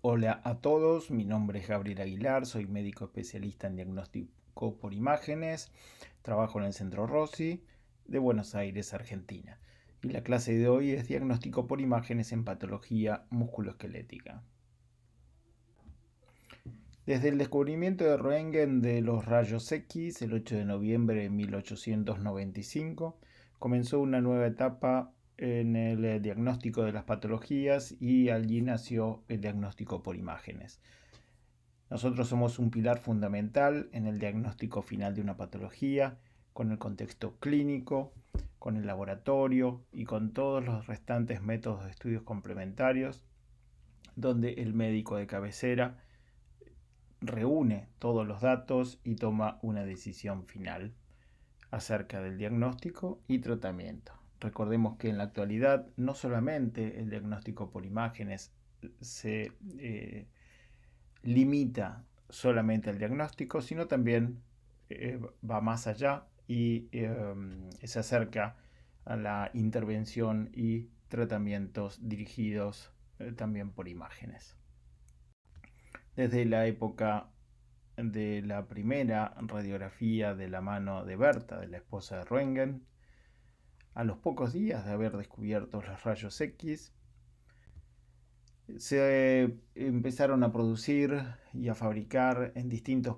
Hola a todos, mi nombre es Gabriel Aguilar, soy médico especialista en diagnóstico por imágenes, trabajo en el Centro Rossi de Buenos Aires, Argentina. Y la clase de hoy es diagnóstico por imágenes en patología musculoesquelética. Desde el descubrimiento de Röntgen de los rayos X, el 8 de noviembre de 1895, comenzó una nueva etapa en el diagnóstico de las patologías y allí nació el diagnóstico por imágenes. Nosotros somos un pilar fundamental en el diagnóstico final de una patología, con el contexto clínico, con el laboratorio y con todos los restantes métodos de estudios complementarios, donde el médico de cabecera reúne todos los datos y toma una decisión final acerca del diagnóstico y tratamiento. Recordemos que en la actualidad no solamente el diagnóstico por imágenes se limita solamente al diagnóstico, sino también va más allá y se acerca a la intervención y tratamientos dirigidos también por imágenes. Desde la época de la primera radiografía de la mano de Berta, de la esposa de Röntgen, a los pocos días de haber descubierto los rayos X, se empezaron a producir y a fabricar en distintos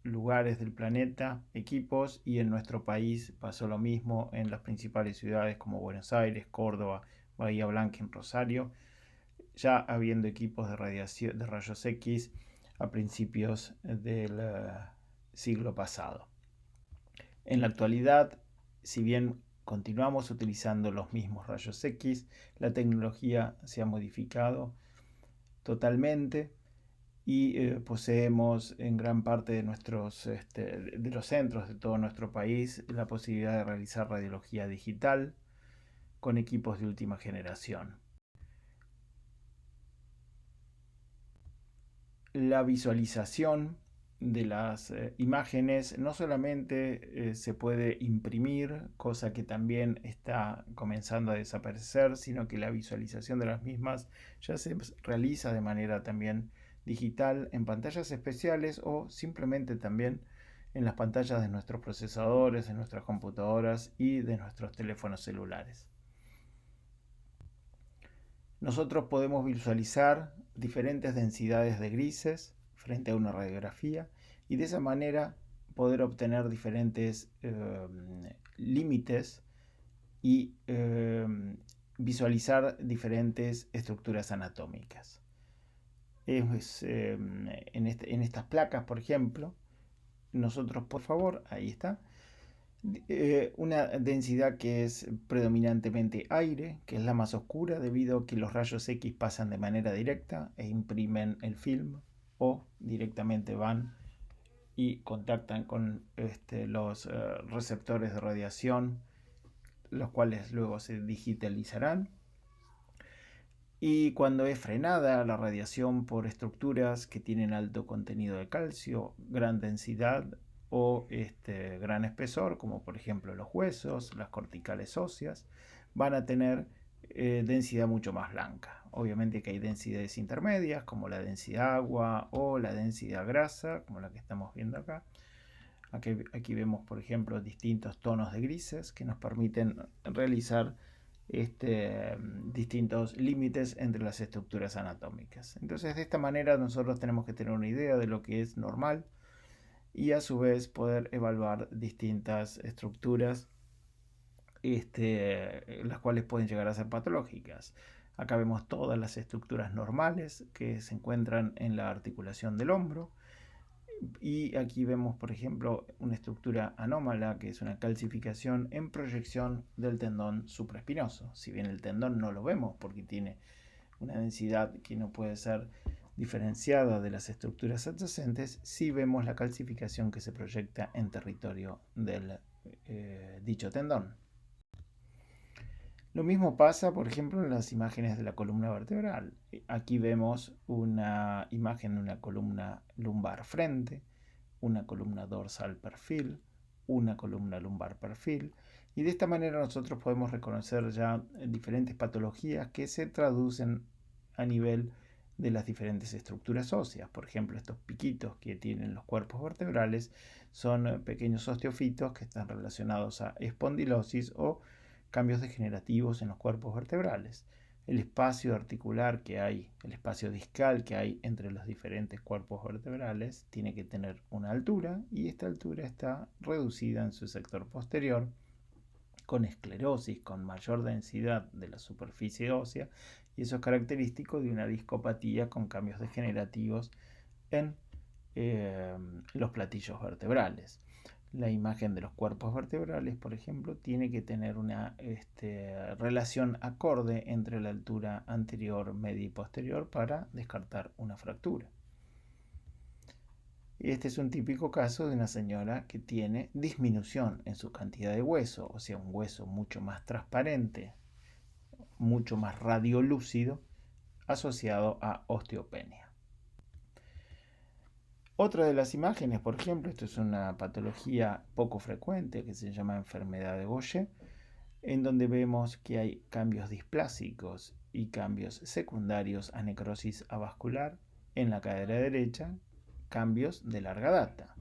lugares del planeta equipos, y en nuestro país pasó lo mismo en las principales ciudades como Buenos Aires, Córdoba, Bahía Blanca y Rosario, ya habiendo equipos de rayos X a principios del siglo pasado. En la actualidad, si bien continuamos utilizando los mismos rayos X, la tecnología se ha modificado totalmente y poseemos en gran parte de de los centros de todo nuestro país la posibilidad de realizar radiología digital con equipos de última generación. La visualización de las imágenes no solamente se puede imprimir, cosa que también está comenzando a desaparecer, sino que la visualización de las mismas ya se realiza de manera también digital en pantallas especiales o simplemente también en las pantallas de nuestros procesadores, de nuestras computadoras y de nuestros teléfonos celulares. Nosotros podemos visualizar diferentes densidades de grises frente a una radiografía y de esa manera poder obtener diferentes límites y visualizar diferentes estructuras anatómicas. En estas placas, por ejemplo, nosotros, por favor, ahí está, una densidad que es predominantemente aire, que es la más oscura debido a que los rayos X pasan de manera directa e imprimen el film, o directamente van y contactan con los receptores de radiación, los cuales luego se digitalizarán. Y cuando es frenada la radiación por estructuras que tienen alto contenido de calcio, gran densidad o gran espesor, como por ejemplo los huesos, las corticales óseas, van a tener densidad mucho más blanca. Obviamente que hay densidades intermedias, como la densidad agua o la densidad grasa, como la que estamos viendo acá. Aquí vemos, por ejemplo, distintos tonos de grises que nos permiten realizar distintos límites entre las estructuras anatómicas. Entonces, de esta manera nosotros tenemos que tener una idea de lo que es normal y a su vez poder evaluar distintas estructuras, las cuales pueden llegar a ser patológicas. Acá vemos todas las estructuras normales que se encuentran en la articulación del hombro. Y aquí vemos, por ejemplo, una estructura anómala, que es una calcificación en proyección del tendón supraespinoso. Si bien el tendón no lo vemos porque tiene una densidad que no puede ser diferenciada de las estructuras adyacentes, sí vemos la calcificación que se proyecta en territorio del dicho tendón. Lo mismo pasa, por ejemplo, en las imágenes de la columna vertebral. Aquí vemos una imagen de una columna lumbar frente, una columna dorsal perfil, una columna lumbar perfil, y de esta manera nosotros podemos reconocer ya diferentes patologías que se traducen a nivel de las diferentes estructuras óseas. Por ejemplo, estos piquitos que tienen los cuerpos vertebrales son pequeños osteofitos que están relacionados a espondilosis o cambios degenerativos en los cuerpos vertebrales. El espacio articular que hay, el espacio discal que hay entre los diferentes cuerpos vertebrales tiene que tener una altura, y esta altura está reducida en su sector posterior con esclerosis, con mayor densidad de la superficie ósea, y eso es característico de una discopatía con cambios degenerativos en los platillos vertebrales. La imagen de los cuerpos vertebrales, por ejemplo, tiene que tener una relación acorde entre la altura anterior, media y posterior para descartar una fractura. Este es un típico caso de una señora que tiene disminución en su cantidad de hueso, o sea, un hueso mucho más transparente, mucho más radiolúcido, asociado a osteopenia. Otra de las imágenes, por ejemplo, esto es una patología poco frecuente que se llama enfermedad de Gaucher, en donde vemos que hay cambios displásicos y cambios secundarios a necrosis avascular en la cadera derecha, cambios de larga data.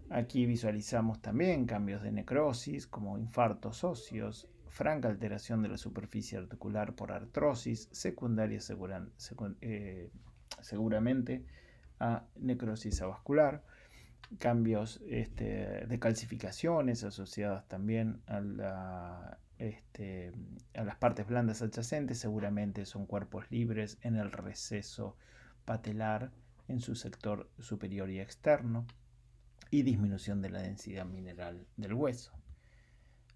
Aquí visualizamos también cambios de necrosis como infartos óseos, franca alteración de la superficie articular por artrosis, secundaria seguramente a necrosis avascular, cambios de calcificaciones asociadas también a las partes blandas adyacentes, seguramente son cuerpos libres en el receso patelar en su sector superior y externo, y disminución de la densidad mineral del hueso.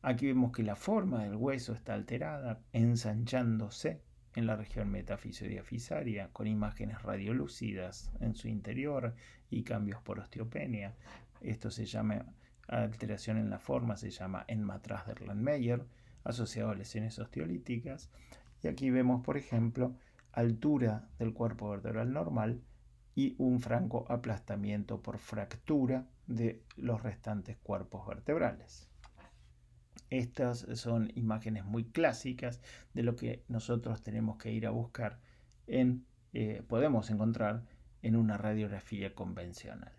Aquí vemos que la forma del hueso está alterada, ensanchándose en la región metafisio-diafisaria, con imágenes radiolúcidas en su interior y cambios por osteopenia. Esto se llama alteración en la forma, se llama enmatraz de Erlenmeyer, asociado a lesiones osteolíticas. Y aquí vemos, por ejemplo, altura del cuerpo vertebral normal y un franco aplastamiento por fractura de los restantes cuerpos vertebrales. Estas son imágenes muy clásicas de lo que nosotros tenemos que ir a buscar podemos encontrar en una radiografía convencional.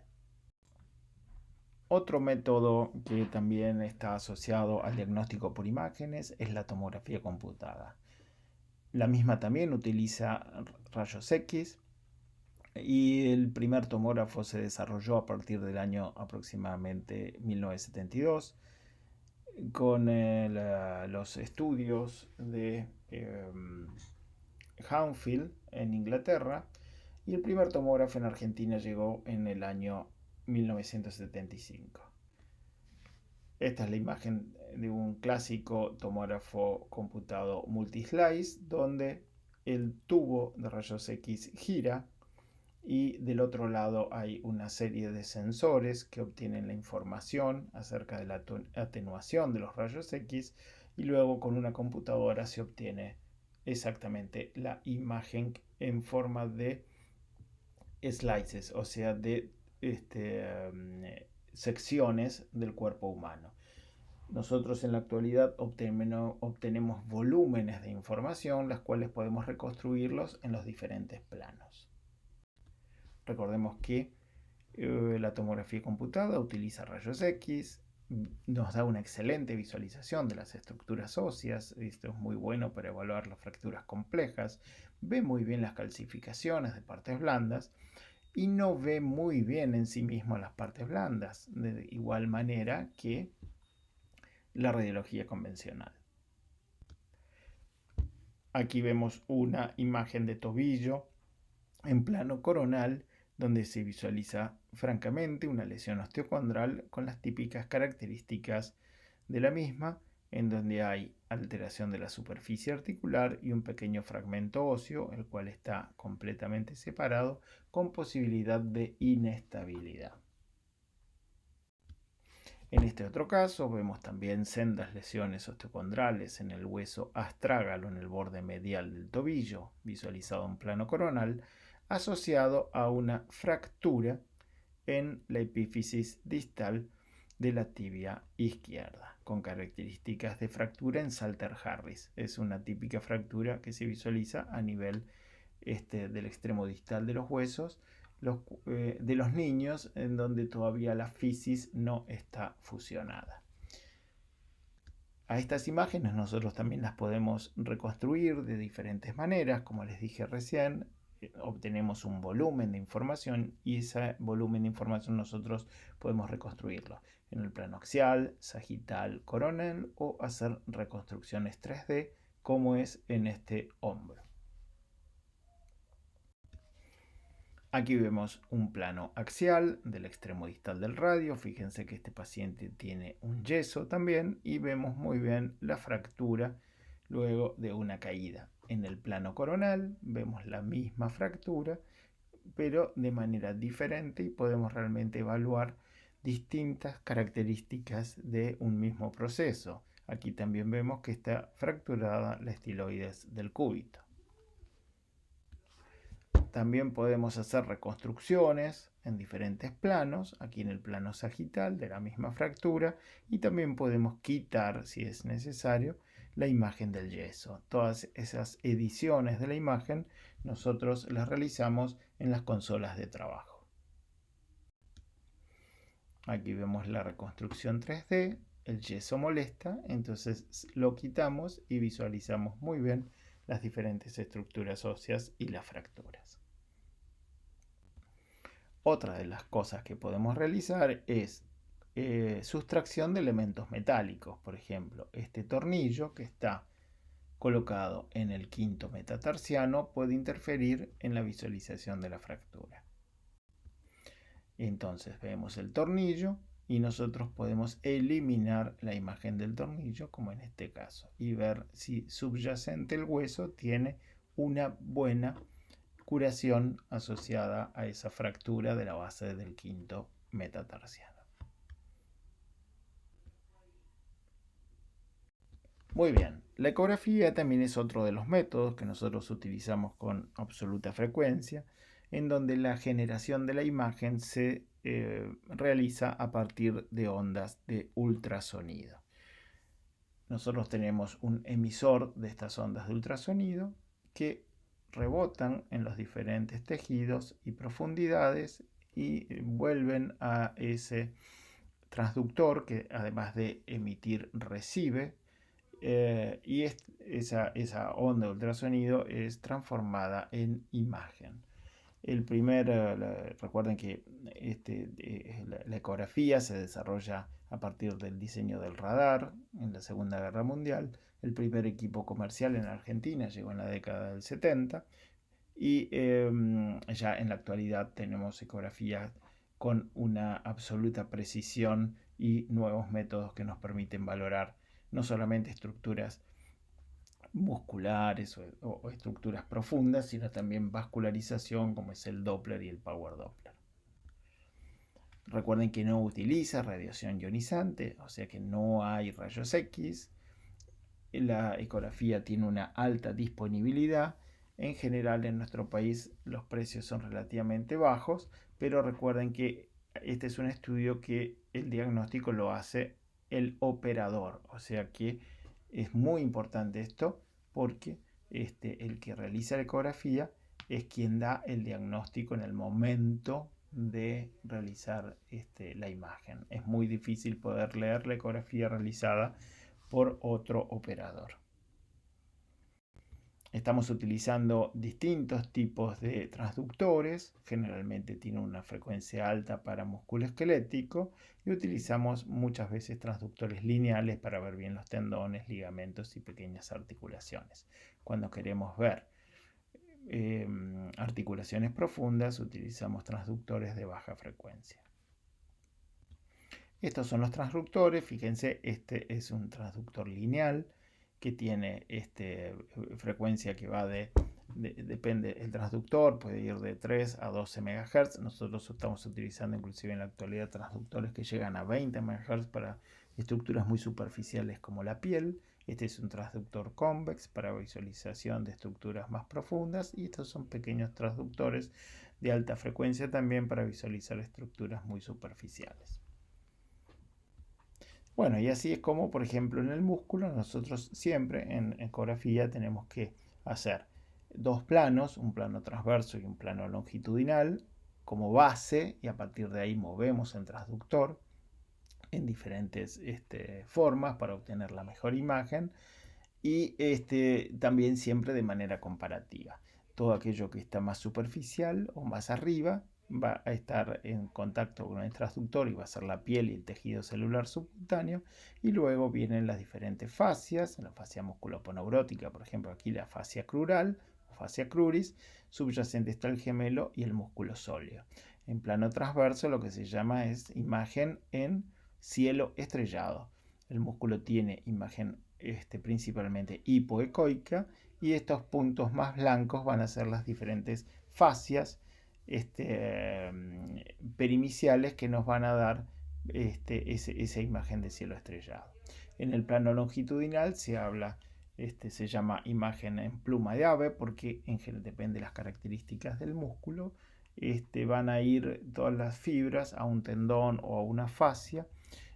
Otro método que también está asociado al diagnóstico por imágenes es la tomografía computada. La misma también utiliza rayos X, y el primer tomógrafo se desarrolló a partir del año aproximadamente 1972 con los estudios de Hounsfield en Inglaterra, y el primer tomógrafo en Argentina llegó en el año 1975. Esta es la imagen de un clásico tomógrafo computado multislice, donde el tubo de rayos X gira y del otro lado hay una serie de sensores que obtienen la información acerca de la atenuación de los rayos X, y luego con una computadora se obtiene exactamente la imagen en forma de slices, o sea, de secciones del cuerpo humano. Nosotros en la actualidad obtenemos volúmenes de información, las cuales podemos reconstruirlos en los diferentes planos. Recordemos que la tomografía computada utiliza rayos X, nos da una excelente visualización de las estructuras óseas. Esto es muy bueno para evaluar las fracturas complejas, ve muy bien las calcificaciones de partes blandas y no ve muy bien en sí mismo las partes blandas, de igual manera que la radiología convencional. Aquí vemos una imagen de tobillo en plano coronal, donde se visualiza francamente una lesión osteocondral con las típicas características de la misma, en donde hay alteración de la superficie articular y un pequeño fragmento óseo, el cual está completamente separado, con posibilidad de inestabilidad. En este otro caso vemos también sendas lesiones osteocondrales en el hueso astrágalo en el borde medial del tobillo, visualizado en plano coronal, asociado a una fractura en la epífisis distal de la tibia izquierda, con características de fractura en Salter-Harris. Es una típica fractura que se visualiza a nivel del extremo distal de los huesos de los niños, en donde todavía la fisis no está fusionada. A estas imágenes nosotros también las podemos reconstruir de diferentes maneras, como les dije recién. Obtenemos un volumen de información y ese volumen de información nosotros podemos reconstruirlo en el plano axial, sagital, coronal o hacer reconstrucciones 3D como es en este hombro. Aquí vemos un plano axial del extremo distal del radio. Fíjense que este paciente tiene un yeso también y vemos muy bien la fractura luego de una caída. En el plano coronal vemos la misma fractura, pero de manera diferente y podemos realmente evaluar distintas características de un mismo proceso. Aquí también vemos que está fracturada la estiloides del cúbito. También podemos hacer reconstrucciones en diferentes planos, aquí en el plano sagital de la misma fractura, y también podemos quitar, si es necesario, la imagen del yeso. Todas esas ediciones de la imagen nosotros las realizamos en las consolas de trabajo. Aquí vemos la reconstrucción 3D, el yeso molesta, entonces lo quitamos y visualizamos muy bien las diferentes estructuras óseas y las fracturas. Otra de las cosas que podemos realizar es sustracción de elementos metálicos. Por ejemplo, este tornillo que está colocado en el quinto metatarsiano puede interferir en la visualización de la fractura. Entonces vemos el tornillo y nosotros podemos eliminar la imagen del tornillo, como en este caso, y ver si subyacente el hueso tiene una buena curación asociada a esa fractura de la base del quinto metatarsiano. Muy bien, la ecografía también es otro de los métodos que nosotros utilizamos con absoluta frecuencia, en donde la generación de la imagen se realiza a partir de ondas de ultrasonido. Nosotros tenemos un emisor de estas ondas de ultrasonido que rebotan en los diferentes tejidos y profundidades y vuelven a ese transductor que además de emitir recibe y esa onda de ultrasonido es transformada en imagen. Recuerden que la ecografía se desarrolla a partir del diseño del radar en la Segunda Guerra Mundial. El primer equipo comercial en Argentina llegó en la década del 70 y ya en la actualidad tenemos ecografía con una absoluta precisión y nuevos métodos que nos permiten valorar no solamente estructuras musculares o estructuras profundas, sino también vascularización como es el Doppler y el Power Doppler. Recuerden que no utiliza radiación ionizante, o sea que no hay rayos X. La ecografía tiene una alta disponibilidad. En general en nuestro país los precios son relativamente bajos, pero recuerden que este es un estudio que el diagnóstico lo hace el operador, o sea que es muy importante esto porque el que realiza la ecografía es quien da el diagnóstico en el momento de realizar la imagen. Es muy difícil poder leer la ecografía realizada por otro operador. Estamos utilizando distintos tipos de transductores, generalmente tienen una frecuencia alta para músculo esquelético y utilizamos muchas veces transductores lineales para ver bien los tendones, ligamentos y pequeñas articulaciones. Cuando queremos ver articulaciones profundas utilizamos transductores de baja frecuencia. Estos son los transductores, fíjense, este es un transductor lineal que tiene frecuencia que va depende, el transductor puede ir de 3 a 12 MHz. Nosotros estamos utilizando inclusive en la actualidad transductores que llegan a 20 MHz para estructuras muy superficiales como la piel. Este es un transductor convex para visualización de estructuras más profundas y estos son pequeños transductores de alta frecuencia también para visualizar estructuras muy superficiales. Bueno, y así es como, por ejemplo, en el músculo, nosotros siempre en ecografía tenemos que hacer dos planos, un plano transverso y un plano longitudinal, como base, y a partir de ahí movemos el transductor en diferentes formas para obtener la mejor imagen, y también siempre de manera comparativa. Todo aquello que está más superficial o más arriba va a estar en contacto con el transductor y va a ser la piel y el tejido celular subcutáneo, y luego vienen las diferentes fascias, la fascia musculoponeurótica, por ejemplo aquí la fascia crural o fascia cruris, subyacente está el gemelo y el músculo sóleo. En plano transverso lo que se llama es imagen en cielo estrellado. El músculo tiene imagen principalmente hipoecoica, y estos puntos más blancos van a ser las diferentes fascias perimiciales que nos van a dar esa imagen de cielo estrellado. En el plano longitudinal se llama imagen en pluma de ave, porque en general depende de las características del músculo. Van a ir todas las fibras a un tendón o a una fascia,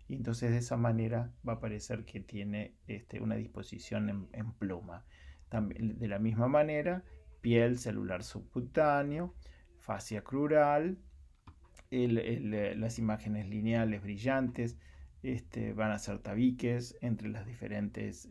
y entonces de esa manera va a parecer que tiene una disposición en pluma. También, de la misma manera, piel, celular subcutáneo, fascia crural, las imágenes lineales brillantes van a ser tabiques entre las diferentes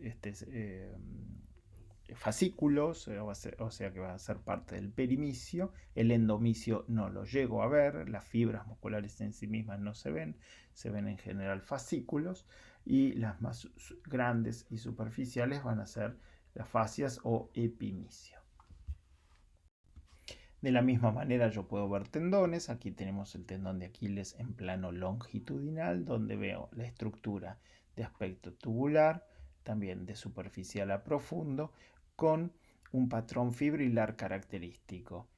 fascículos, o sea que va a ser parte del perimicio. El endomicio no lo llego a ver, las fibras musculares en sí mismas no se ven en general fascículos, y las más grandes y superficiales van a ser las fascias o epimicio. De la misma manera yo puedo ver tendones. Aquí tenemos el tendón de Aquiles en plano longitudinal, donde veo la estructura de aspecto tubular, también de superficial a profundo, con un patrón fibrilar característico.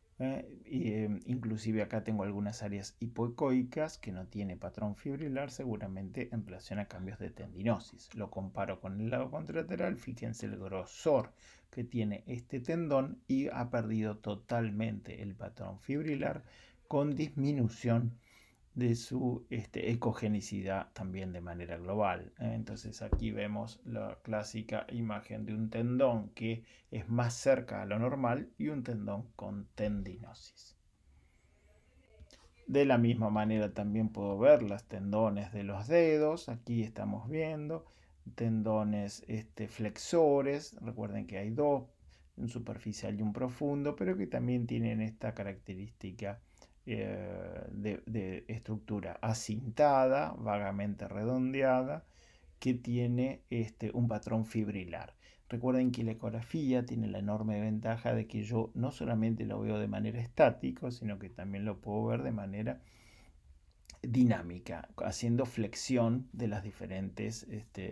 Inclusive acá tengo algunas áreas hipoecoicas que no tiene patrón fibrilar, seguramente en relación a cambios de tendinosis. Lo comparo con el lado contralateral, fíjense el grosor que tiene este tendón, y ha perdido totalmente el patrón fibrilar, con disminución de su ecogenicidad también de manera global. Entonces aquí vemos la clásica imagen de un tendón que es más cerca a lo normal y un tendón con tendinosis. De la misma manera también puedo ver los tendones de los dedos. Aquí estamos viendo tendones flexores. Recuerden que hay dos, un superficial y un profundo, pero que también tienen esta característica de estructura acintada, vagamente redondeada, que tiene un patrón fibrilar. Recuerden que la ecografía tiene la enorme ventaja de que yo no solamente lo veo de manera estática, sino que también lo puedo ver de manera dinámica, haciendo flexión de las diferentes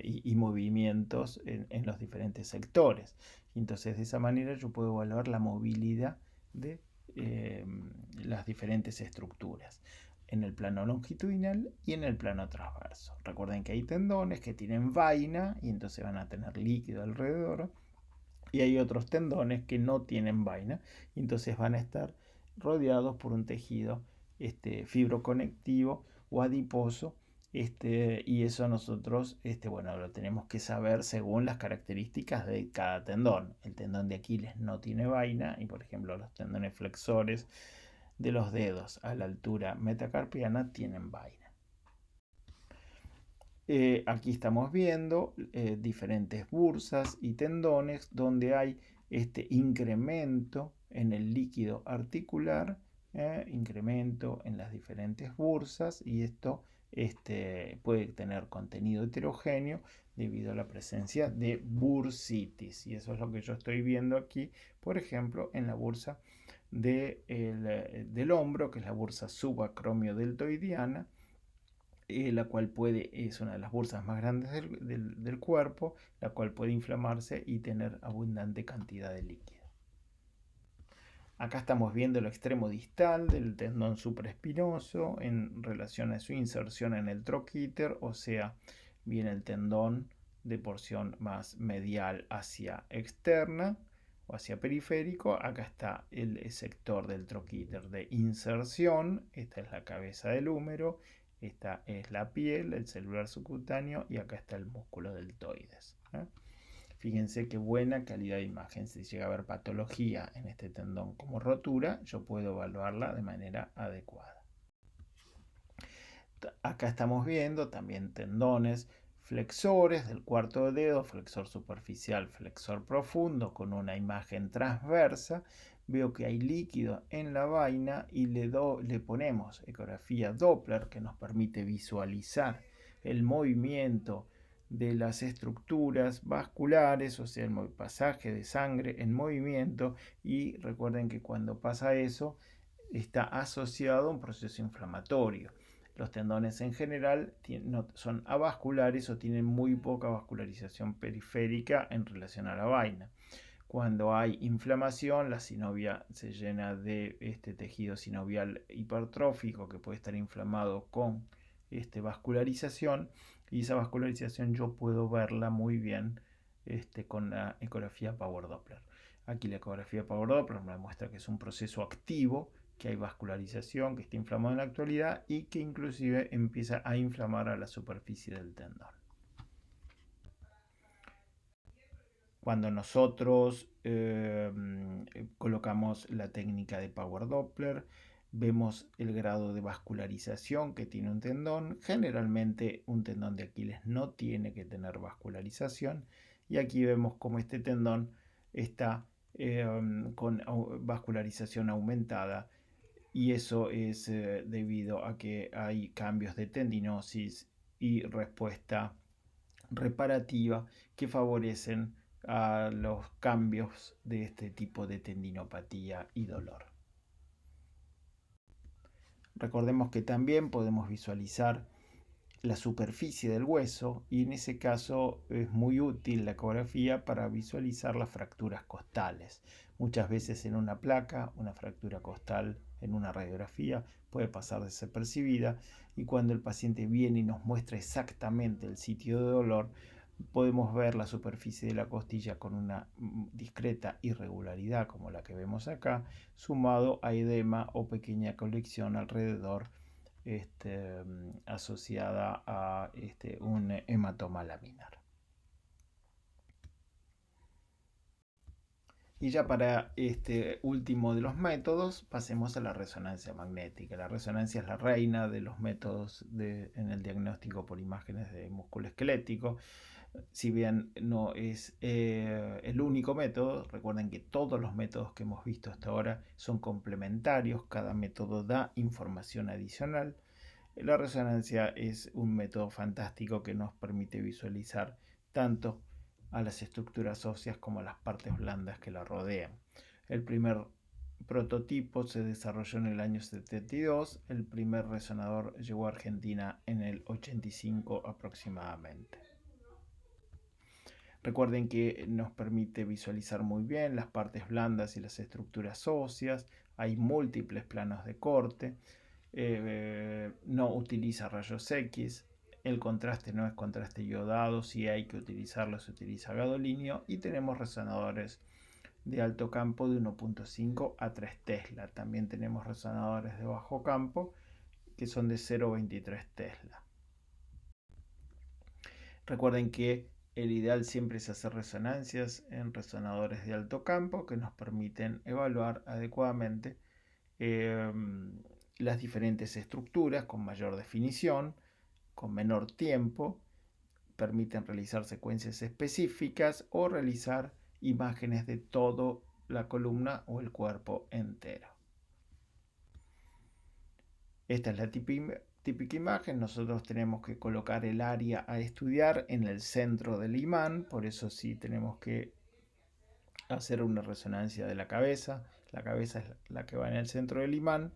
y movimientos en los diferentes sectores. Entonces de esa manera yo puedo evaluar la movilidad de las diferentes estructuras en el plano longitudinal y en el plano transverso. Recuerden que hay tendones que tienen vaina y entonces van a tener líquido alrededor, y hay otros tendones que no tienen vaina y entonces van a estar rodeados por un tejido fibroconectivo o adiposo, y eso nosotros bueno, lo tenemos que saber según las características de cada tendón. El tendón de Aquiles no tiene vaina, y por ejemplo los tendones flexores de los dedos a la altura metacarpiana tienen vaina. Aquí estamos viendo diferentes bursas y tendones donde hay este incremento en el líquido articular, incremento en las diferentes bursas, y esto puede tener contenido heterogéneo debido a la presencia de bursitis, y eso es lo que yo estoy viendo aquí, por ejemplo, en la bursa del hombro, que es la bursa subacromio-deltoidiana, la cual es una de las bursas más grandes del cuerpo, la cual puede inflamarse y tener abundante cantidad de líquido. Acá estamos viendo el extremo distal del tendón supraespinoso en relación a su inserción en el troquíter, o sea, viene el tendón de porción más medial hacia externa o hacia periférico. Acá está el sector del troquíter de inserción, esta es la cabeza del húmero, esta es la piel, el celular subcutáneo, y acá está el músculo deltoides. Fíjense qué buena calidad de imagen. Si llega a haber patología en este tendón como rotura, yo puedo evaluarla de manera adecuada. Acá estamos viendo también tendones flexores del cuarto dedo, flexor superficial, flexor profundo, con una imagen transversa. Veo que hay líquido en la vaina y le ponemos ecografía Doppler, que nos permite visualizar el movimiento de las estructuras vasculares, o sea, el pasaje de sangre en movimiento. Y recuerden que cuando pasa eso está asociado a un proceso inflamatorio. Los tendones en general son avasculares o tienen muy poca vascularización periférica en relación a la vaina. Cuando hay inflamación, la sinovia se llena de este tejido sinovial hipertrófico que puede estar inflamado con vascularización, y esa vascularización yo puedo verla muy bien con la ecografía Power Doppler. Aquí la ecografía Power Doppler me muestra que es un proceso activo, que hay vascularización, que está inflamado en la actualidad y que inclusive empieza a inflamar a la superficie del tendón. Cuando nosotros colocamos la técnica de Power Doppler, vemos el grado de vascularización que tiene un tendón. Generalmente un tendón de Aquiles no tiene que tener vascularización, y aquí vemos cómo este tendón está con vascularización aumentada, y eso es debido a que hay cambios de tendinosis y respuesta reparativa que favorecen a los cambios de este tipo de tendinopatía y dolor. Recordemos que también podemos visualizar la superficie del hueso, y en ese caso es muy útil la ecografía para visualizar las fracturas costales. Muchas veces en una placa, una fractura costal en una radiografía puede pasar desapercibida, y cuando el paciente viene y nos muestra exactamente el sitio de dolor, podemos ver la superficie de la costilla con una discreta irregularidad como la que vemos acá, sumado a edema o pequeña colección alrededor asociada a un hematoma laminar. Y ya para este último de los métodos, pasemos a la resonancia magnética. La resonancia es la reina de los métodos en el diagnóstico por imágenes de músculo esquelético. Si bien no es el único método, recuerden que todos los métodos que hemos visto hasta ahora son complementarios, cada método da información adicional. La resonancia es un método fantástico que nos permite visualizar tanto a las estructuras óseas como a las partes blandas que la rodean. El primer prototipo se desarrolló en el año 72, el primer resonador llegó a Argentina en el 85 aproximadamente. Recuerden que nos permite visualizar muy bien las partes blandas y las estructuras óseas. Hay múltiples planos de corte. No utiliza rayos X. El contraste no es contraste iodado. Si hay que utilizarlo, se utiliza gadolinio. Y tenemos resonadores de alto campo de 1.5 a 3 Tesla. También tenemos resonadores de bajo campo que son de 0.23 Tesla. Recuerden que el ideal siempre es hacer resonancias en resonadores de alto campo que nos permiten evaluar adecuadamente las diferentes estructuras con mayor definición, con menor tiempo, permiten realizar secuencias específicas o realizar imágenes de toda la columna o el cuerpo entero. Esta es la típica imagen. Nosotros tenemos que colocar el área a estudiar en el centro del imán, por eso sí tenemos que hacer una resonancia de la cabeza. La cabeza es la que va en el centro del imán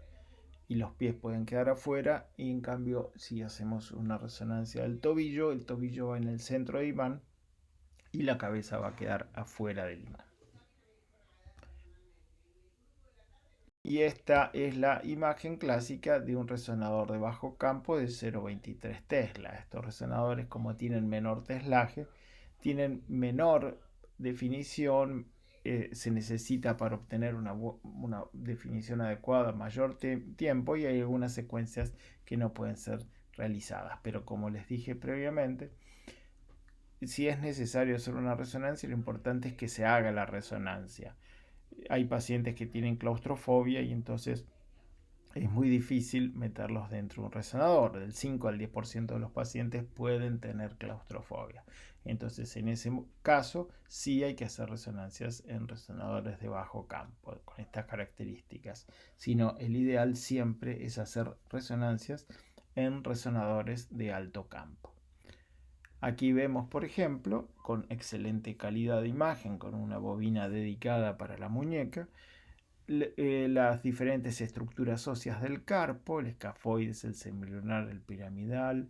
y los pies pueden quedar afuera, y en cambio si hacemos una resonancia del tobillo, el tobillo va en el centro del imán y la cabeza va a quedar afuera del imán. Y esta es la imagen clásica de un resonador de bajo campo de 0.23 Tesla. Estos resonadores, como tienen menor teslaje, tienen menor definición. Se necesita para obtener una definición adecuada mayor tiempo, y hay algunas secuencias que no pueden ser realizadas. Pero como les dije previamente, si es necesario hacer una resonancia, lo importante es que se haga la resonancia. Hay pacientes que tienen claustrofobia y entonces es muy difícil meterlos dentro de un resonador. Del 5 al 10% de los pacientes pueden tener claustrofobia. Entonces, en ese caso, sí hay que hacer resonancias en resonadores de bajo campo, con estas características. Sino, el ideal siempre es hacer resonancias en resonadores de alto campo. Aquí vemos, por ejemplo, con excelente calidad de imagen, con una bobina dedicada para la muñeca, las diferentes estructuras óseas del carpo, el escafoides, el semilunar, el piramidal,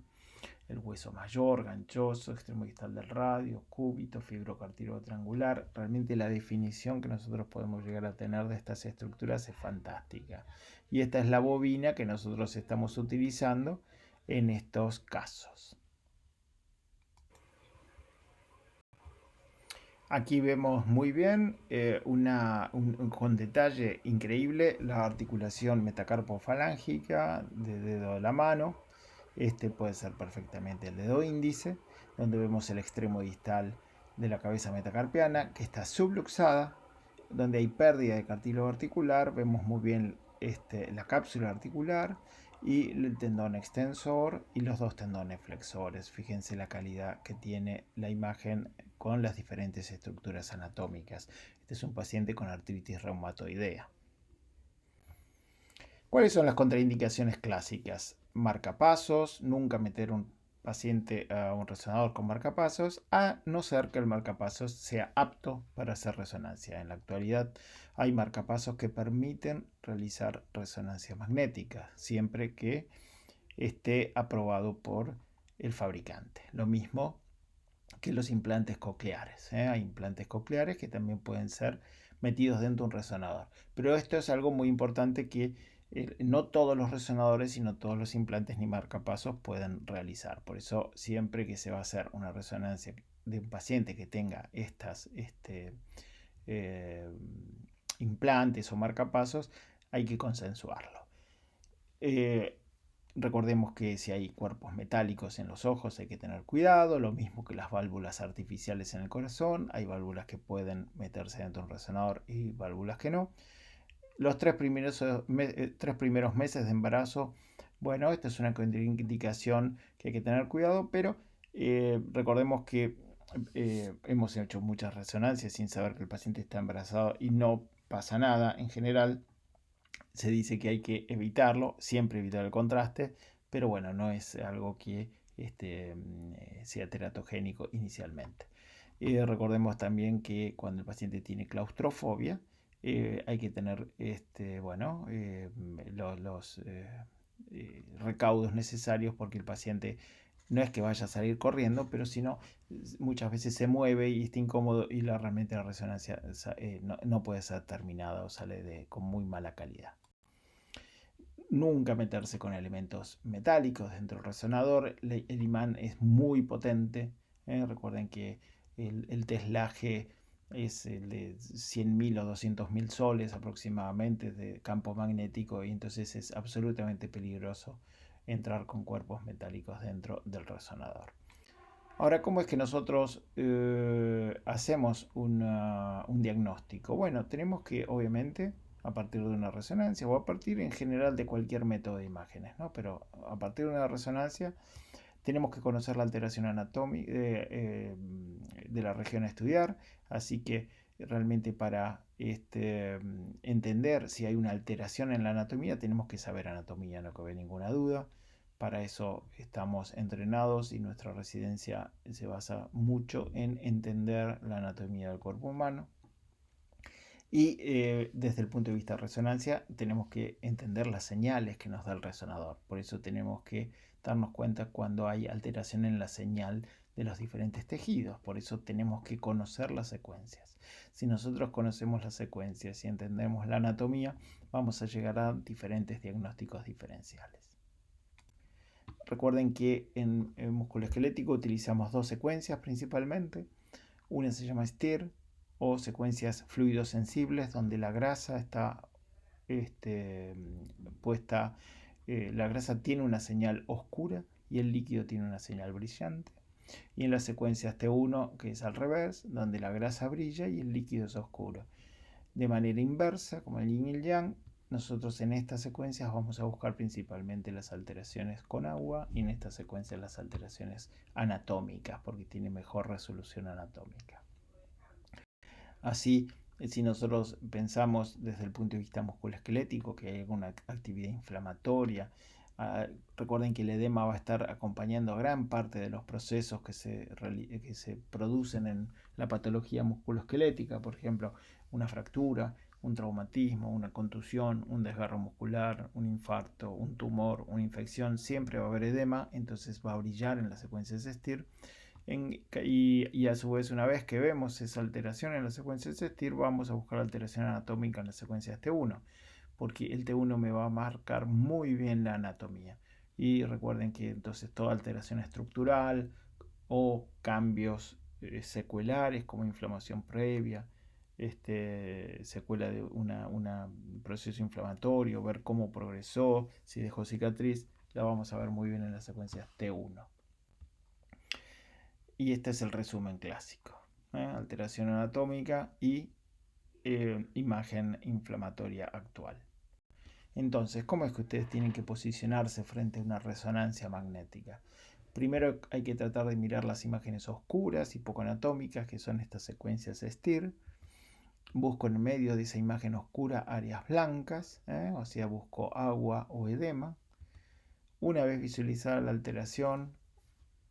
el hueso mayor, ganchoso, extremo distal del radio, cúbito, fibrocartílago triangular. Realmente la definición que nosotros podemos llegar a tener de estas estructuras es fantástica. Y esta es la bobina que nosotros estamos utilizando en estos casos. Aquí vemos muy bien, con detalle increíble, la articulación metacarpofalángica de dedo de la mano. Este puede ser perfectamente el dedo índice, donde vemos el extremo distal de la cabeza metacarpiana, que está subluxada, donde hay pérdida de cartílago articular. Vemos muy bien la cápsula articular y el tendón extensor y los dos tendones flexores. Fíjense la calidad que tiene la imagen con las diferentes estructuras anatómicas. Este es un paciente con artritis reumatoidea. ¿Cuáles son las contraindicaciones clásicas? Marcapasos, nunca meter un paciente a un resonador con marcapasos, a no ser que el marcapasos sea apto para hacer resonancia. En la actualidad hay marcapasos que permiten realizar resonancia magnética, siempre que esté aprobado por el fabricante. Lo mismo que los implantes cocleares. Hay implantes cocleares que también pueden ser metidos dentro de un resonador. Pero esto es algo muy importante que no todos los resonadores, sino todos los implantes ni marcapasos pueden realizar. Por eso, siempre que se va a hacer una resonancia de un paciente que tenga estas implantes o marcapasos, hay que consensuarlo. Recordemos que si hay cuerpos metálicos en los ojos hay que tener cuidado, lo mismo que las válvulas artificiales en el corazón. Hay válvulas que pueden meterse dentro de un resonador y válvulas que no. Los 3 primeros meses de embarazo, bueno, esta es una contraindicación que hay que tener cuidado, pero recordemos que hemos hecho muchas resonancias sin saber que el paciente está embarazado y no pasa nada. En general, se dice que hay que evitarlo, siempre evitar el contraste, pero bueno, no es algo que sea teratogénico inicialmente. Recordemos también que cuando el paciente tiene claustrofobia, hay que tener los recaudos necesarios, porque el paciente no es que vaya a salir corriendo, pero sino muchas veces se mueve y está incómodo y realmente la resonancia no puede ser terminada o sale con muy mala calidad. Nunca meterse con elementos metálicos dentro del resonador. El imán es muy potente. Recuerden que el teslaje es de 100.000 o 200.000 soles aproximadamente de campo magnético, y entonces es absolutamente peligroso entrar con cuerpos metálicos dentro del resonador. Ahora, ¿cómo es que nosotros hacemos un diagnóstico? Bueno, tenemos que, obviamente, a partir de una resonancia o a partir en general de cualquier método de imágenes, ¿no? Pero a partir de una resonancia tenemos que conocer la alteración anatómica de la región a estudiar, así que realmente para entender si hay una alteración en la anatomía tenemos que saber anatomía, no cabe ninguna duda. Para eso estamos entrenados y nuestra residencia se basa mucho en entender la anatomía del cuerpo humano. Y desde el punto de vista de resonancia tenemos que entender las señales que nos da el resonador. Por eso tenemos que darnos cuenta cuando hay alteración en la señal de los diferentes tejidos. Por eso tenemos que conocer las secuencias. Si nosotros conocemos las secuencias y entendemos la anatomía, vamos a llegar a diferentes diagnósticos diferenciales. Recuerden que en el músculo esquelético utilizamos dos secuencias principalmente. Una se llama STIR, o secuencias fluidos sensibles, donde la grasa está puesta, la grasa tiene una señal oscura y el líquido tiene una señal brillante. Y en las secuencias T1, que es al revés, donde la grasa brilla y el líquido es oscuro. De manera inversa, como el yin y el yang, nosotros en estas secuencias vamos a buscar principalmente las alteraciones con agua y en estas secuencias las alteraciones anatómicas, porque tiene mejor resolución anatómica. Así, si nosotros pensamos desde el punto de vista musculoesquelético que hay alguna actividad inflamatoria, recuerden que el edema va a estar acompañando gran parte de los procesos que se producen en la patología musculoesquelética, por ejemplo, una fractura, un traumatismo, una contusión, un desgarro muscular, un infarto, un tumor, una infección, siempre va a haber edema, entonces va a brillar en las secuencias STIR. Y a su vez, una vez que vemos esa alteración en la secuencia de STIR, vamos a buscar la alteración anatómica en la secuencia T1, porque el T1 me va a marcar muy bien la anatomía. Y recuerden que entonces toda alteración estructural o cambios secuelares como inflamación previa, secuela de un proceso inflamatorio, ver cómo progresó, si dejó cicatriz, la vamos a ver muy bien en la secuencia T1. Y este es el resumen clásico. Alteración anatómica y imagen inflamatoria actual. Entonces, ¿cómo es que ustedes tienen que posicionarse frente a una resonancia magnética? Primero hay que tratar de mirar las imágenes oscuras y poco anatómicas, que son estas secuencias STIR. Busco en medio de esa imagen oscura áreas blancas, o sea, busco agua o edema. Una vez visualizada la alteración,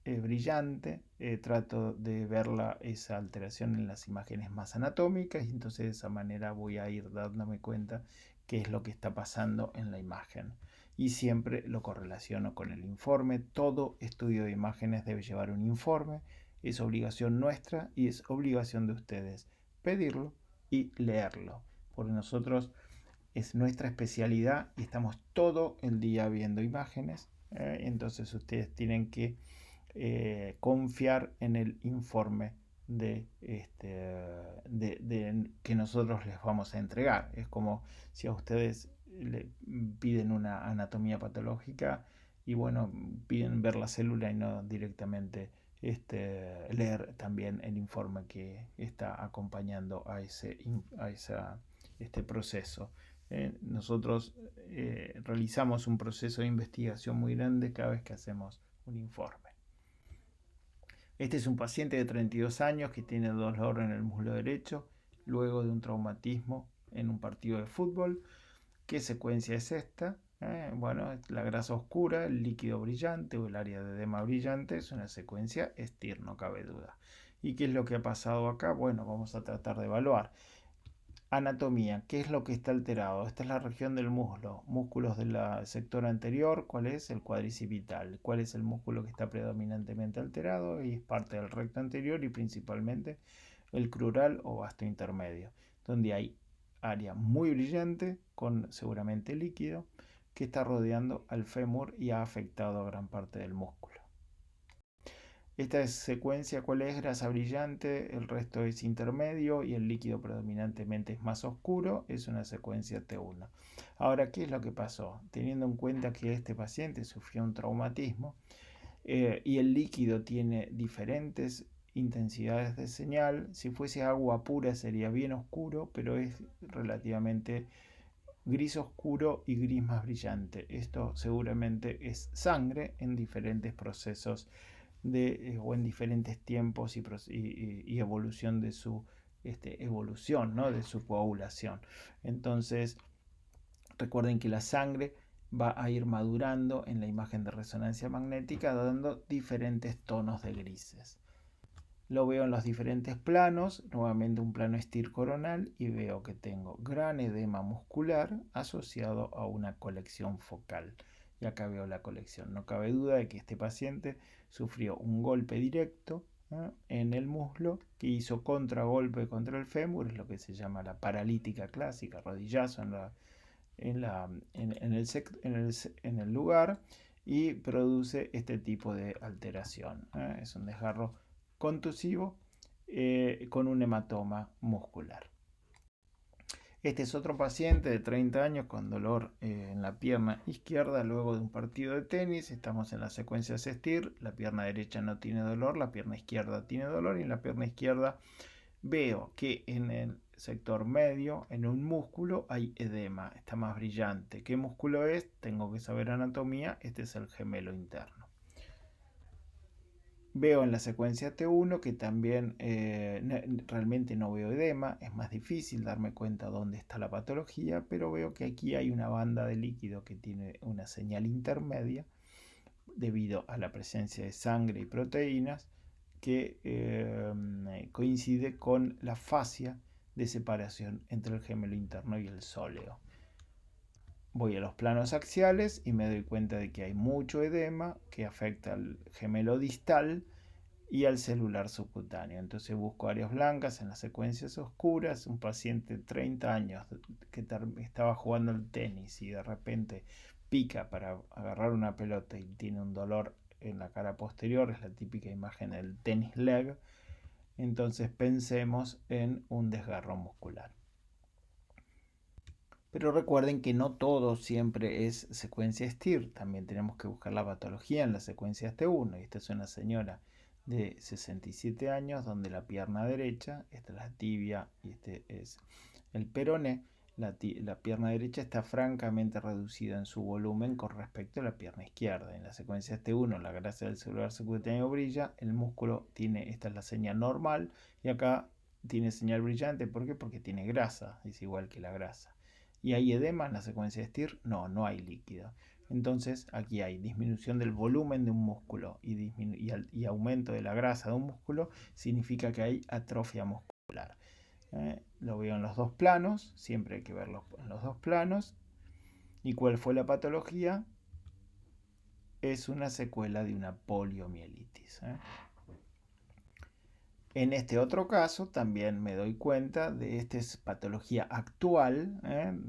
brillante, trato de ver esa alteración en las imágenes más anatómicas y entonces de esa manera voy a ir dándome cuenta qué es lo que está pasando en la imagen. Y siempre lo correlaciono con el informe. Todo estudio de imágenes debe llevar un informe. Es obligación nuestra y es obligación de ustedes pedirlo y leerlo. Porque nosotros es nuestra especialidad y estamos todo el día viendo imágenes. Entonces ustedes tienen que confiar en el informe que nosotros les vamos a entregar. Es como si a ustedes le piden una anatomía patológica y bueno, piden ver la célula y no directamente leer también el informe que está acompañando a este proceso. Nosotros realizamos un proceso de investigación muy grande cada vez que hacemos un informe. Este es un paciente de 32 años que tiene dolor en el muslo derecho luego de un traumatismo en un partido de fútbol. ¿Qué secuencia es esta? Bueno, la grasa oscura, el líquido brillante o el área de edema brillante es una secuencia STIR, no cabe duda. ¿Y qué es lo que ha pasado acá? Bueno, vamos a tratar de evaluar. Anatomía, ¿qué es lo que está alterado? Esta es la región del muslo, músculos del sector anterior, ¿cuál es? El cuadricipital, ¿cuál es el músculo que está predominantemente alterado? Y es parte del recto anterior y principalmente el crural o vasto intermedio, donde hay área muy brillante con seguramente líquido que está rodeando al fémur y ha afectado a gran parte del músculo. Esta secuencia, ¿cuál es? Grasa brillante, el resto es intermedio y el líquido predominantemente es más oscuro, es una secuencia T1. Ahora, ¿qué es lo que pasó? Teniendo en cuenta que este paciente sufrió un traumatismo y el líquido tiene diferentes intensidades de señal, si fuese agua pura sería bien oscuro, pero es relativamente gris oscuro y gris más brillante. Esto seguramente es sangre en diferentes procesos o en diferentes tiempos y evolución de su evolución, ¿no? De su coagulación. Entonces, recuerden que la sangre va a ir madurando en la imagen de resonancia magnética, dando diferentes tonos de grises. Lo veo en los diferentes planos, nuevamente un plano STIR coronal y veo que tengo gran edema muscular asociado a una colección focal. Y acá veo la colección. No cabe duda de que este paciente sufrió un golpe directo en el muslo que hizo contragolpe contra el fémur, es lo que se llama la paralítica clásica, rodillazo en el lugar y produce este tipo de alteración. Es un desgarro contusivo con un hematoma muscular. Este es otro paciente de 30 años con dolor en la pierna izquierda luego de un partido de tenis. Estamos en la secuencia STIR. La pierna derecha no tiene dolor, la pierna izquierda tiene dolor y en la pierna izquierda veo que en el sector medio, en un músculo, hay edema. Está más brillante. ¿Qué músculo es? Tengo que saber anatomía. Este es el gemelo interno. Veo en la secuencia T1 que también realmente no veo edema, es más difícil darme cuenta dónde está la patología, pero veo que aquí hay una banda de líquido que tiene una señal intermedia debido a la presencia de sangre y proteínas que coincide con la fascia de separación entre el gemelo interno y el sóleo. Voy a los planos axiales y me doy cuenta de que hay mucho edema que afecta al gemelo distal y al celular subcutáneo. Entonces busco áreas blancas en las secuencias oscuras. Un paciente de 30 años que estaba jugando al tenis y de repente pica para agarrar una pelota y tiene un dolor en la cara posterior, es la típica imagen del tenis leg. Entonces pensemos en un desgarro muscular. Pero recuerden que no todo siempre es secuencia STIR. También tenemos que buscar la patología en la secuencia T1. Y esta es una señora de 67 años donde la pierna derecha, esta es la tibia y este es el peroné. La pierna derecha está francamente reducida en su volumen con respecto a la pierna izquierda. En la secuencia T1 la grasa del celular subcutáneo brilla, el músculo tiene, esta es la señal normal y acá tiene señal brillante. ¿Por qué? Porque tiene grasa, es igual que la grasa. ¿Y hay edema en la secuencia STIR? No, no hay líquido. Entonces aquí hay disminución del volumen de un músculo y aumento de la grasa de un músculo, significa que hay atrofia muscular. Lo veo en los dos planos, siempre hay que verlo en los dos planos. ¿Y cuál fue la patología? Es una secuela de una poliomielitis. En este otro caso también me doy cuenta de esta patología actual.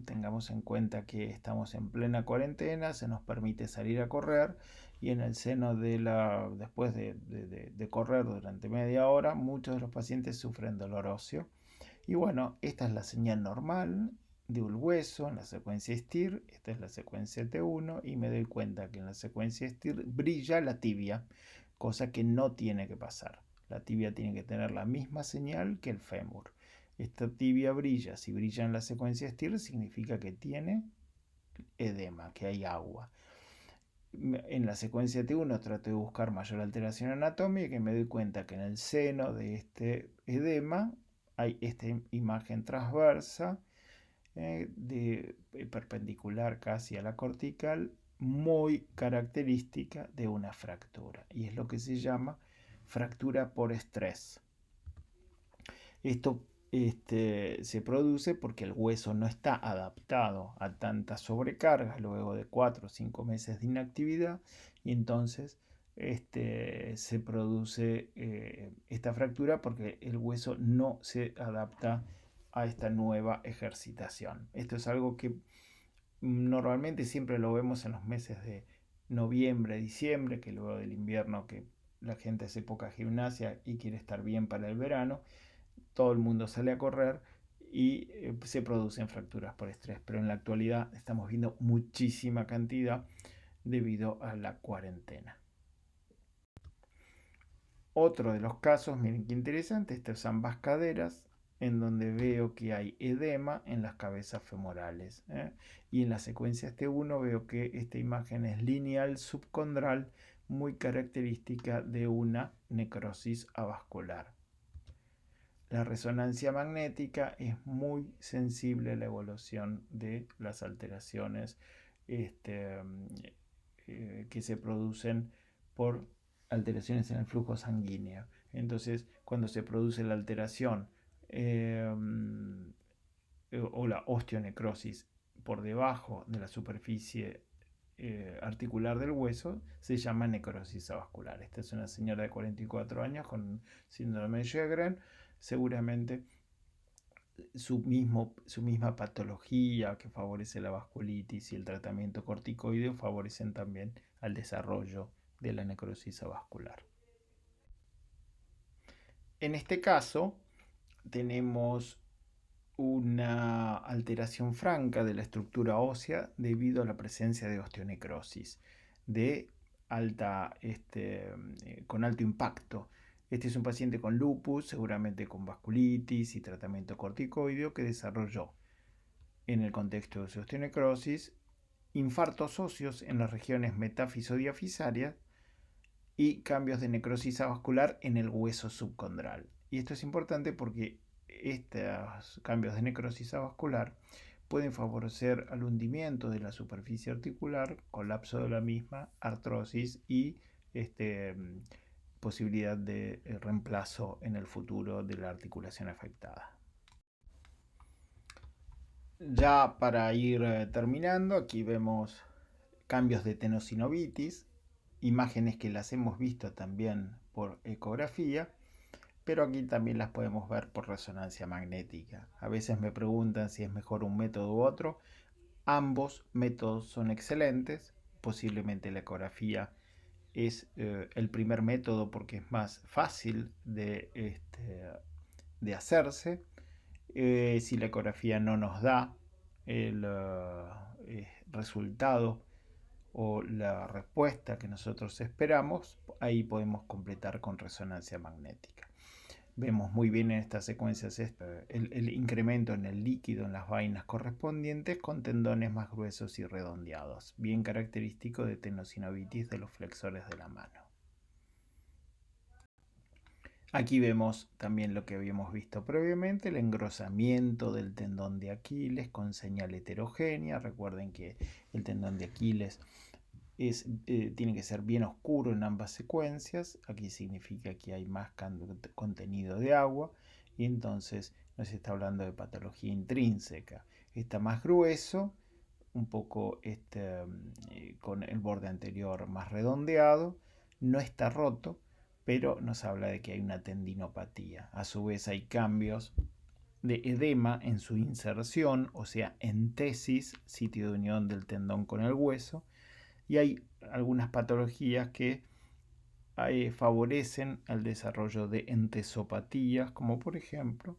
Tengamos en cuenta que estamos en plena cuarentena, se nos permite salir a correr y en el seno después de correr durante media hora, muchos de los pacientes sufren dolor óseo. Y bueno, esta es la señal normal de un hueso en la secuencia STIR, esta es la secuencia T1 y me doy cuenta que en la secuencia STIR brilla la tibia, cosa que no tiene que pasar. La tibia tiene que tener la misma señal que el fémur. Esta tibia brilla. Si brilla en la secuencia STIR significa que tiene edema, que hay agua. En la secuencia T1 trato de buscar mayor alteración anatómica y que me doy cuenta que en el seno de este edema hay esta imagen transversa perpendicular casi a la cortical, muy característica de una fractura y es lo que se llama fractura por estrés. Esto se produce porque el hueso no está adaptado a tanta sobrecarga luego de 4 o 5 meses de inactividad y entonces se produce esta fractura porque el hueso no se adapta a esta nueva ejercitación. Esto es algo que normalmente siempre lo vemos en los meses de noviembre, diciembre, que luego del invierno que la gente hace poca gimnasia y quiere estar bien para el verano, todo el mundo sale a correr y se producen fracturas por estrés. Pero en la actualidad estamos viendo muchísima cantidad debido a la cuarentena. Otro de los casos, miren qué interesante, estas son ambas caderas, en donde veo que hay edema en las cabezas femorales. Y en la secuencia T1 veo que esta imagen es lineal subcondral, muy característica de una necrosis avascular. La resonancia magnética es muy sensible a la evolución de las alteraciones que se producen por alteraciones en el flujo sanguíneo. Entonces, cuando se produce la alteración o la osteonecrosis por debajo de la superficie articular del hueso, se llama necrosis avascular. Esta es una señora de 44 años con síndrome de Sjögren, seguramente su misma patología que favorece la vasculitis y el tratamiento corticoideo favorecen también al desarrollo de la necrosis avascular. En este caso tenemos una alteración franca de la estructura ósea debido a la presencia de osteonecrosis de con alto impacto. Este es un paciente con lupus, seguramente con vasculitis y tratamiento corticoideo que desarrolló, en el contexto de su osteonecrosis, infartos óseos en las regiones metáfiso-diafisarias y cambios de necrosis avascular en el hueso subcondral. Y esto es importante porque estos cambios de necrosis avascular pueden favorecer al hundimiento de la superficie articular, colapso de la misma, artrosis y posibilidad de reemplazo en el futuro de la articulación afectada. Ya para ir terminando, aquí vemos cambios de tenosinovitis, imágenes que las hemos visto también por ecografía, pero aquí también las podemos ver por resonancia magnética. A veces me preguntan si es mejor un método u otro. Ambos métodos son excelentes. Posiblemente la ecografía es el primer método porque es más fácil de hacerse. Si la ecografía no nos da el resultado o la respuesta que nosotros esperamos, ahí podemos completar con resonancia magnética. Vemos muy bien en estas secuencias el incremento en el líquido en las vainas correspondientes con tendones más gruesos y redondeados, bien característico de tenosinovitis de los flexores de la mano. Aquí vemos también lo que habíamos visto previamente, el engrosamiento del tendón de Aquiles con señal heterogénea. Recuerden que el tendón de Aquiles tiene que ser bien oscuro en ambas secuencias. Aquí significa que hay más contenido de agua y entonces nos está hablando de patología intrínseca. Está más grueso, un poco con el borde anterior más redondeado, no está roto, pero nos habla de que hay una tendinopatía. A su vez hay cambios de edema en su inserción, o sea, entesis, sitio de unión del tendón con el hueso, y hay algunas patologías que favorecen el desarrollo de entesopatías, como por ejemplo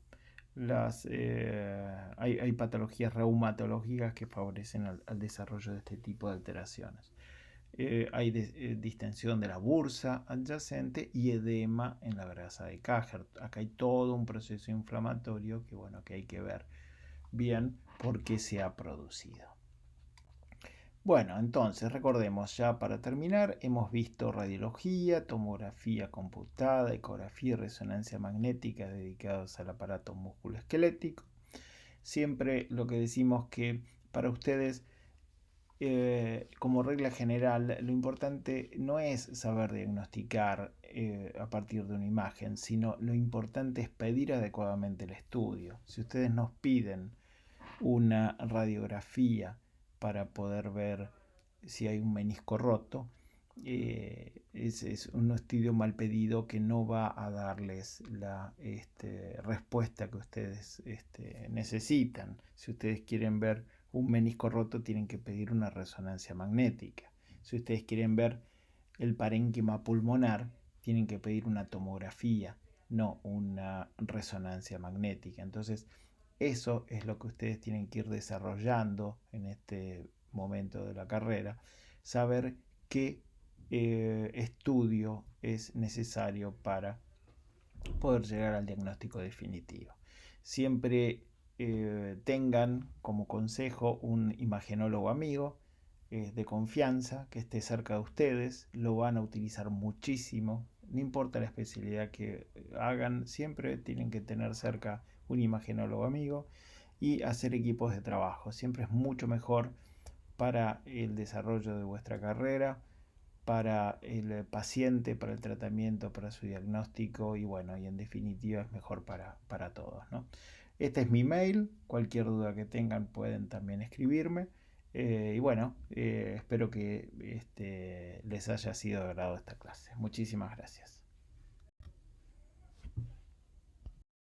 hay patologías reumatológicas que favorecen al desarrollo de este tipo de alteraciones. Hay distensión de la bursa adyacente y edema en la grasa de Cajer. Acá hay todo un proceso inflamatorio que hay que ver bien por qué se ha producido. Bueno, entonces recordemos ya para terminar, hemos visto radiología, tomografía computada, ecografía y resonancia magnética dedicados al aparato musculoesquelético. Siempre lo que decimos que para ustedes, como regla general, lo importante no es saber diagnosticar a partir de una imagen, sino lo importante es pedir adecuadamente el estudio. Si ustedes nos piden una radiografía para poder ver si hay un menisco roto, es un estudio mal pedido que no va a darles la respuesta que ustedes necesitan. Si ustedes quieren ver un menisco roto, tienen que pedir una resonancia magnética. Si ustedes quieren ver el parénquima pulmonar, tienen que pedir una tomografía, no una resonancia magnética. Entonces, eso es lo que ustedes tienen que ir desarrollando en este momento de la carrera, saber qué estudio es necesario para poder llegar al diagnóstico definitivo. Siempre tengan como consejo un imagenólogo amigo de confianza que esté cerca de ustedes, lo van a utilizar muchísimo, no importa la especialidad que hagan, siempre tienen que tener cerca un imagenólogo amigo y hacer equipos de trabajo. Siempre es mucho mejor para el desarrollo de vuestra carrera, para el paciente, para el tratamiento, para su diagnóstico y bueno, y en definitiva es mejor para todos, ¿no? Este es mi mail, cualquier duda que tengan pueden también escribirme y bueno, espero que les haya sido de agrado esta clase. Muchísimas gracias.